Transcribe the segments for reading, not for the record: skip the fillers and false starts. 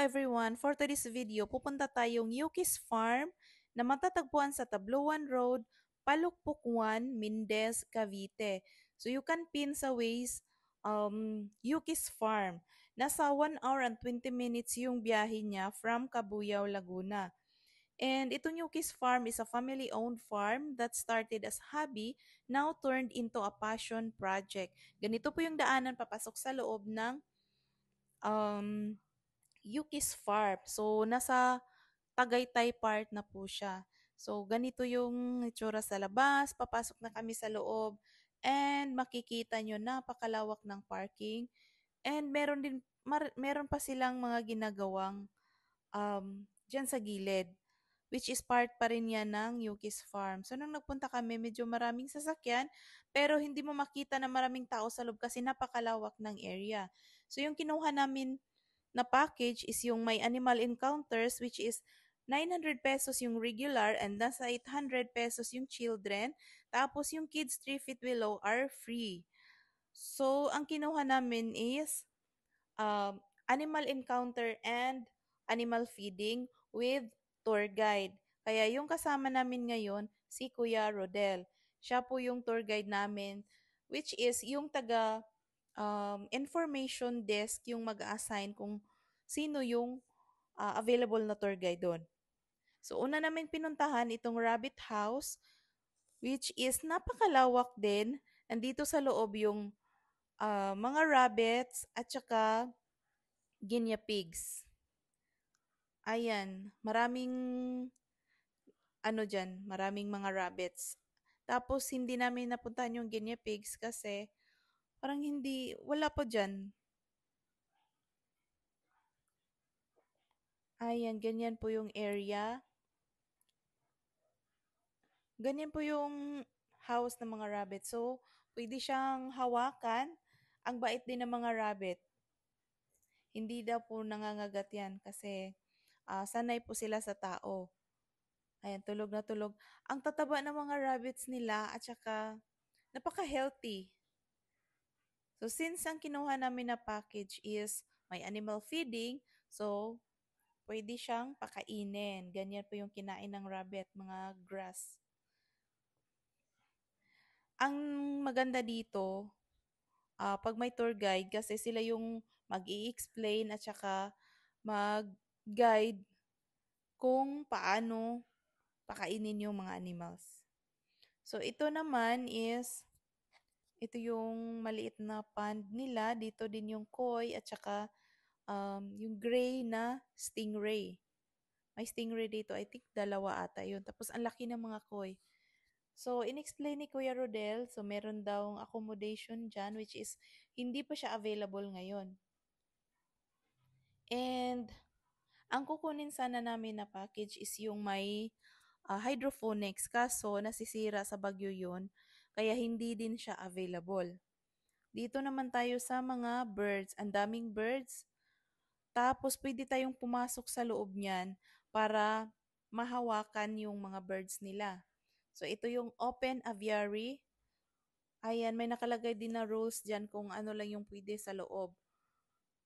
everyone! For today's video, pupunta tayong Yuki's Farm na matatagpuan sa Tabloan Road, Palukpok 1, Mendez, Cavite. So you can pin sa Waze Yuki's Farm. Nasa 1 hour and 20 minutes yung biyahe niya from Cabuyao, Laguna. And itong Yuki's Farm is a family-owned farm that started as hobby, now turned into a passion project. Ganito po yung daanan papasok sa loob ng um, Yuki's Farm. So, nasa Tagaytay part na po siya. So, ganito yung itsura sa labas. Papasok na kami sa loob. And makikita nyo, napakalawak ng parking. And meron pa silang mga ginagawang dyan sa gilid. Which is part pa rin yan ng Yuki's Farm. So, nung nagpunta kami, medyo maraming sasakyan. Pero hindi mo makita na maraming tao sa loob kasi napakalawak ng area. So, yung kinuha namin na package is yung may animal encounters, which is 900 pesos yung regular and nasa 800 pesos yung children. Tapos yung kids 3 feet below are free. So, ang kinuha namin is animal encounter and animal feeding with tour guide. Kaya yung kasama namin ngayon, si Kuya Rodel. Siya po yung tour guide namin, which is yung taga information desk yung mag-assign kung sino yung available na tour guide doon. So, una namin pinuntahan itong rabbit house, which is napakalawak din. Nandito sa loob yung mga rabbits at saka guinea pigs. Ayan, maraming mga rabbits. Tapos, hindi namin napuntahan yung guinea pigs kasi parang wala po dyan. Ayan, ganyan po yung area. Ganyan po yung house ng mga rabbit. So, pwede siyang hawakan. Ang bait din ng mga rabbit. Hindi daw po nangangagat yan kasi sanay po sila sa tao. Ayan, tulog na tulog. Ang tataba ng mga rabbits nila at saka napaka-healthy. So, since ang kinuha namin na package is may animal feeding, so, pwede siyang pakainin. Ganyan po yung kinain ng rabbit, mga grass. Ang maganda dito, pag may tour guide, kasi sila yung mag-i-explain at saka mag-guide kung paano pakainin yung mga animals. So, ito naman is, ito yung maliit na pond nila. Dito din yung koi at saka yung gray na stingray. May stingray dito. I think dalawa ata yun. Tapos, ang laki ng mga koi. So, in-explain ni Kuya Rodel, so meron daw accommodation dyan, which is hindi pa siya available ngayon. And, ang kukunin sana namin na package is yung may hydroponics. Kaso, nasisira sa bagyo yun, kaya hindi din siya available. Dito naman tayo sa mga birds. Ang daming birds. Tapos, pwede tayong pumasok sa loob niyan para mahawakan yung mga birds nila. So, ito yung open aviary. Ayan, may nakalagay din na rules dyan kung ano lang yung pwede sa loob.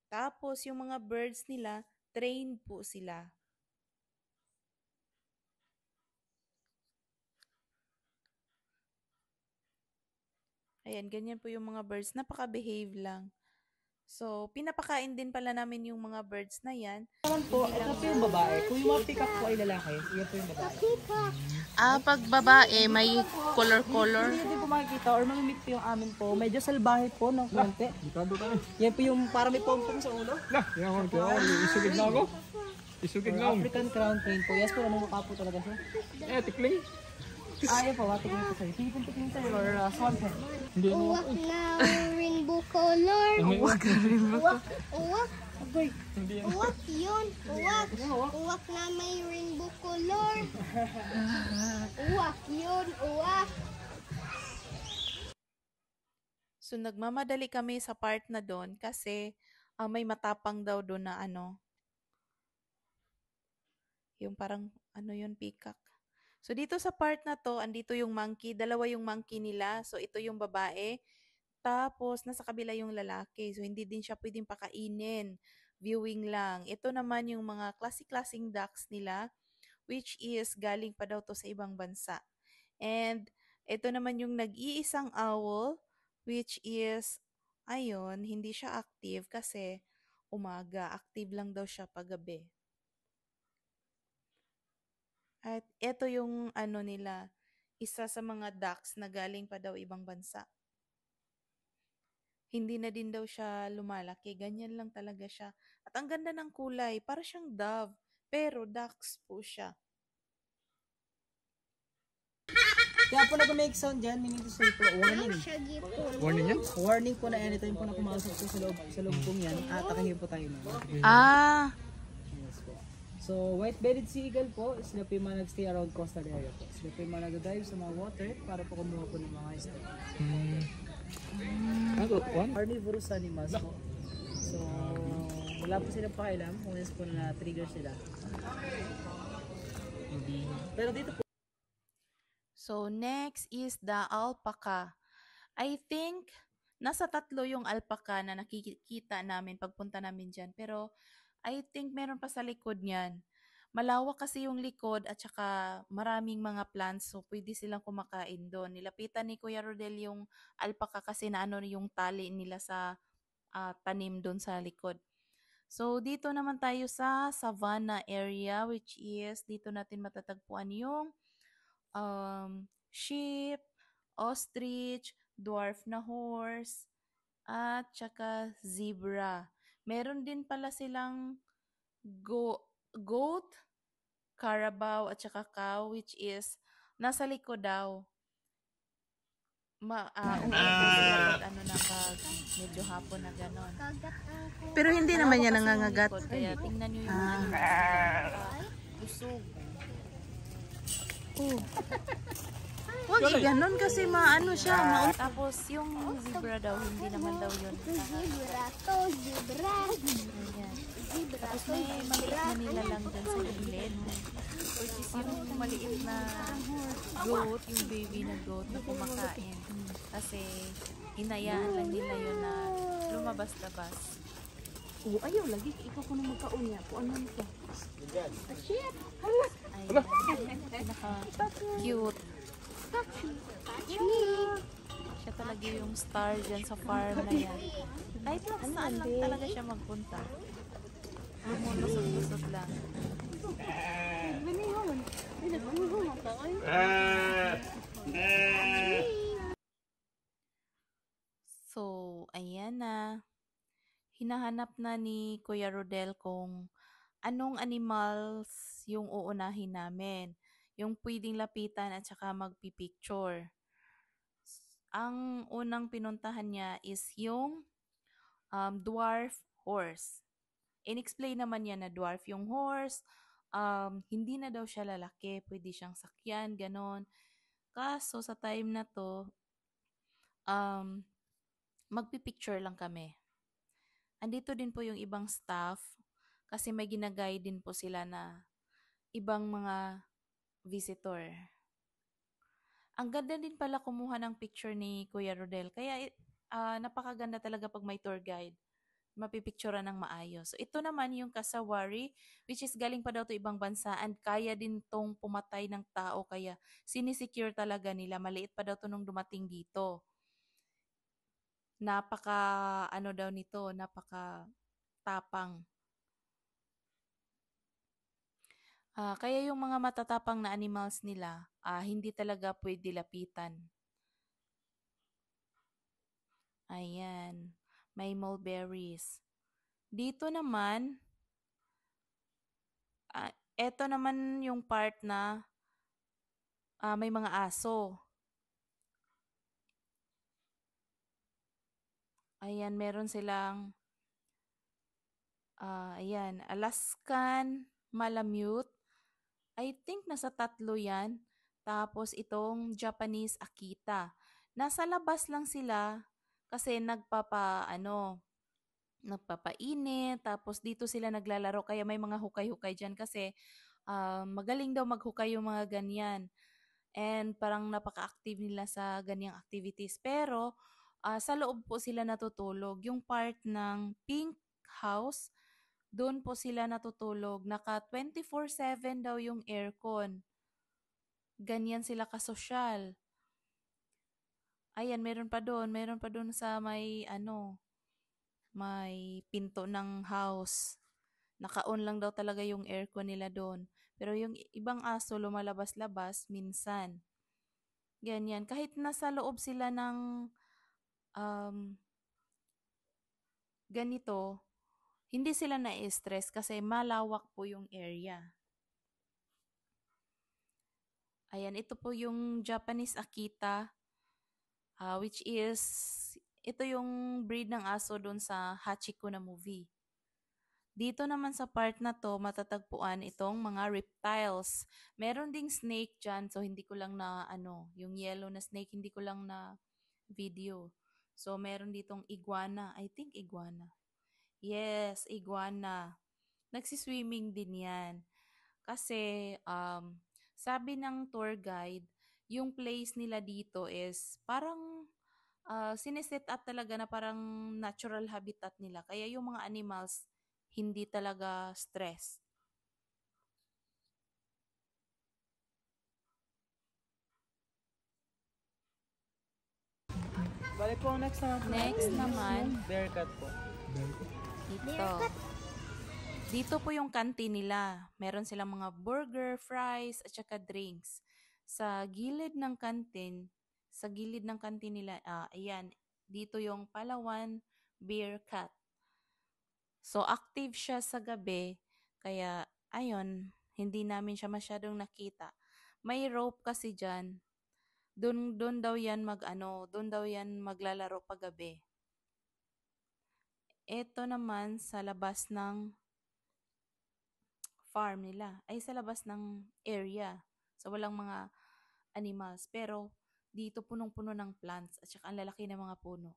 Tapos, yung mga birds nila, trained po sila. Ayan, ganyan po yung mga birds. Napaka-behave lang. So, pinapakain din pala namin yung mga birds na yan. Naman po, ito po yung babae. Kung yung mga pick-up po ay lalaki, yan po yung babae. Pag babae, may color-color. Hindi po makikita or mamimit po yung amin po. Medyo salbahe po ng konti. Yan po yung para may pompom sa ulo. Yan ko, isugid na ako. Isugid na ako. African Crown Crane po. Yes po, ano mukha po talaga siya. Tikling. Yan po, watikling po sa'yo. Tingin sa'yo or swan head. Hindi mo. Uwak na rainbow color. Uwak na rainbow. Uwak. Agoy. Uwak yun. Uwak. Uwak na may rainbow color. Uwak yun. Uwak. So, nagmamadali kami sa part na doon kasi may matapang daw doon na yung parang yun, peacock. So, dito sa part na to, andito yung monkey. Dalawa yung monkey nila. So, ito yung babae. Tapos, nasa kabila yung lalaki. So, hindi din siya pwedeng pakainin. viewing lang. Ito naman yung mga klase-klaseng ducks nila, which is galing pa daw to sa ibang bansa. And ito naman yung nag-iisang owl, which is, ayun, hindi siya active kasi umaga. Active lang daw siya paggabi. At ito yung ano nila, isa sa mga ducks na galing pa daw ibang bansa. Hindi na din daw siya lumalaki, ganyan lang talaga siya. At ang ganda ng kulay, para siyang dove, pero ducks po siya. Kaya po nag-make sound dyan, meaning to say po, warning. Shaggy po. Warning yan? Warning po na anytime po na pumasok po sa loob pong yan, atakahin po tayo na. Ah, Yes po. So, white-bellied seagull po, sila po yung mga nag-stay around coastal area po. Sila po yung mga nag-dive sa mga water para po kumuha po ng mga isda. Ano? One? Carnivorous animals po. So, wala po silang pakialam kung yes po na trigger sila. Pero dito po, so next is the alpaca. I think nasa 3 yung alpaca na nakikita namin pagpunta namin dyan. Pero I think meron pa sa likod niyan. Malawak kasi yung likod at saka maraming mga plants, so pwede silang kumakain doon. Nilapitan ni Kuya Rodel yung alpaca kasi naano yung tali nila sa tanim doon sa likod. So dito naman tayo sa savanna area, which is dito natin matatagpuan yung sheep, ostrich, dwarf na horse, at saka zebra. Meron din pala silang goat, carabao, at saka cow, which is nasa likod daw. Umuwi po sila pag ano na pag medyo hapon na ganon. Kagat ang Pero hindi naman yan Malawak nangangagat. Kaya tingnan nyo yung ano sila. Busog. Oh. Huwag ganon kasi maano siya. Tapos yung zebra daw, hindi naman daw yun. zebra to, zebra. Ayan. Zebra Tapos to, may maliit na nilalang dyan sa gilid. Which is yung maliit na goat, yung baby na goat na kumakain. Kasi hinayaan lang nila yun na lumabas-labas. oh, ayaw lagi, ikaw ko na magkaon niya. Kung ano nito? Ayan. Pinaka-cute. Touch me. Siya talaga yung star dyan sa farm na yan. Kahit lang saan lang talaga siya magpunta. Lumulusot-lusot lang. So, ayan na. Hinahanap na ni Kuya Rodel kung anong animals yung uunahin namin. Yung pwedeng lapitan at saka magpipicture. Ang unang pinuntahan niya is yung dwarf horse. In-explain naman niya na dwarf yung horse, hindi na daw siya lalaki, pwede siyang sakyan, ganon. Kaso sa time na to, magpipicture lang kami. Andito din po yung ibang staff kasi may ginagay din po sila na ibang mga visitor. Ang ganda din pala kumuha ng picture ni Kuya Rodel. Kaya napakaganda talaga pag may tour guide. Mapipicturean ng maayos. So ito naman yung cassowary, which is galing pa daw to ibang bansa and kaya din tong pumatay ng tao kaya sinisecure talaga nila. Maliit pa daw to nung dumating dito. Napaka ano daw nito, napaka tapang. Kaya yung mga matatapang na animals nila, hindi talaga pwede lapitan. Ayan, may mulberries. Dito naman, eto naman yung part na may mga aso. Ayan, meron silang, ayan, Alaskan Malamute. I think nasa 3 yan. Tapos itong Japanese Akita. Nasa labas lang sila kasi nagpapainit. Tapos dito sila naglalaro kaya may mga hukay-hukay dyan kasi magaling daw maghukay yung mga ganyan. And parang napaka-active nila sa ganyang activities. Pero sa loob po sila natutulog. Yung part ng pink house, Doon po sila natutulog. Naka 24/7 daw yung aircon. Ganyan sila kasosyal. Ayan, meron pa doon sa may may pinto ng house. Naka-on lang daw talaga yung aircon nila doon. Pero yung ibang aso lumalabas-labas minsan. Ganyan. Kahit nasa loob sila ng um, ganito, hindi sila na-stress kasi malawak po yung area. Ayan, ito po yung Japanese Akita, which is, ito yung breed ng aso doon sa Hachiko na movie. Dito naman sa part na to, matatagpuan itong mga reptiles. Meron ding snake dyan, so hindi ko lang na, yung yellow na snake, hindi ko lang na video. So, meron ditong iguana. I think iguana. Yes, iguana. Nagsiswimming din yan. Kasi, sabi ng tour guide, yung place nila dito is parang sineset up talaga na parang natural habitat nila. Kaya yung mga animals, hindi talaga stress. Balik po, next naman po. Next naman, Bearcat po. ito. Dito po yung canteen nila. Meron silang mga burger, fries, at saka drinks. Sa gilid ng canteen nila, ayan, dito yung Palawan Bearcat. So, active siya sa gabi, kaya, ayun, hindi namin siya masyadong nakita. May rope kasi dyan. Doon daw yan maglalaro paggabi. Ito naman sa labas ng farm nila, ay sa labas ng area. So, walang mga animals. Pero, dito punong-puno ng plants at saka ang lalaki ng mga puno.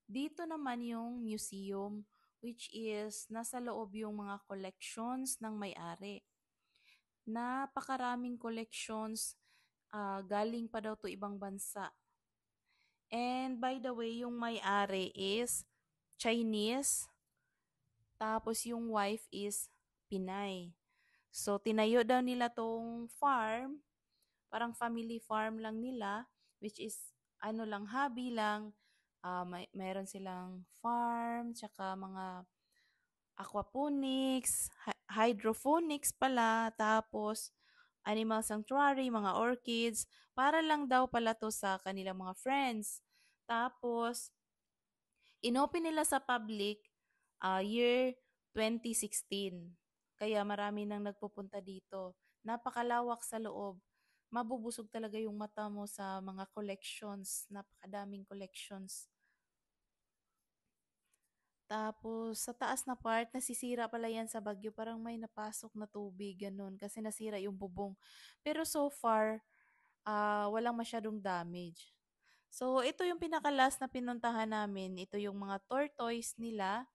Dito naman yung museum, which is nasa loob yung mga collections ng may-ari. Napakaraming collections, galing pa daw to ibang bansa. And by the way, yung may-ari is Chinese, tapos yung wife is Pinay. So, tinayo daw nila tong farm, parang family farm lang nila, which is hobby lang. Mayroon silang farm, tsaka mga aquaponics, hydroponics pala, tapos animal sanctuary, mga orchids, para lang daw pala to sa kanilang mga friends. Tapos, inopen nila sa public year 2016. Kaya marami nang nagpupunta dito. Napakalawak sa loob. Mabubusog talaga yung mata mo sa mga collections. Napakadaming collections. Tapos, sa taas na part, nasisira pala yan sa bagyo. Parang may napasok na tubig, ganun. Kasi nasira yung bubong. Pero so far, walang masyadong damage. So, ito yung pinaka-last na pinuntahan namin. Ito yung mga tortoise nila.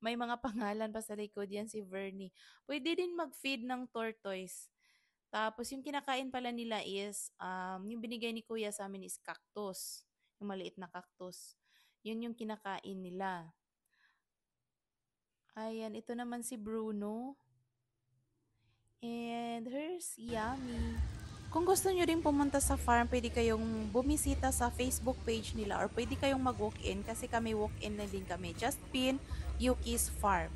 May mga pangalan pa sa likod yan, si Vernie. Pwede din mag-feed ng tortoise. Tapos, yung kinakain pala nila is, yung binigay ni Kuya sa amin is cactus. Yung maliit na cactus. Yun yung kinakain nila. Ayan, ito naman si Bruno. And here's Yummy. Kung gusto nyo rin pumunta sa farm, pwede kayong bumisita sa Facebook page nila or pwede kayong mag-walk-in kasi kami walk-in na din kami. Just pin Yuki's Farm.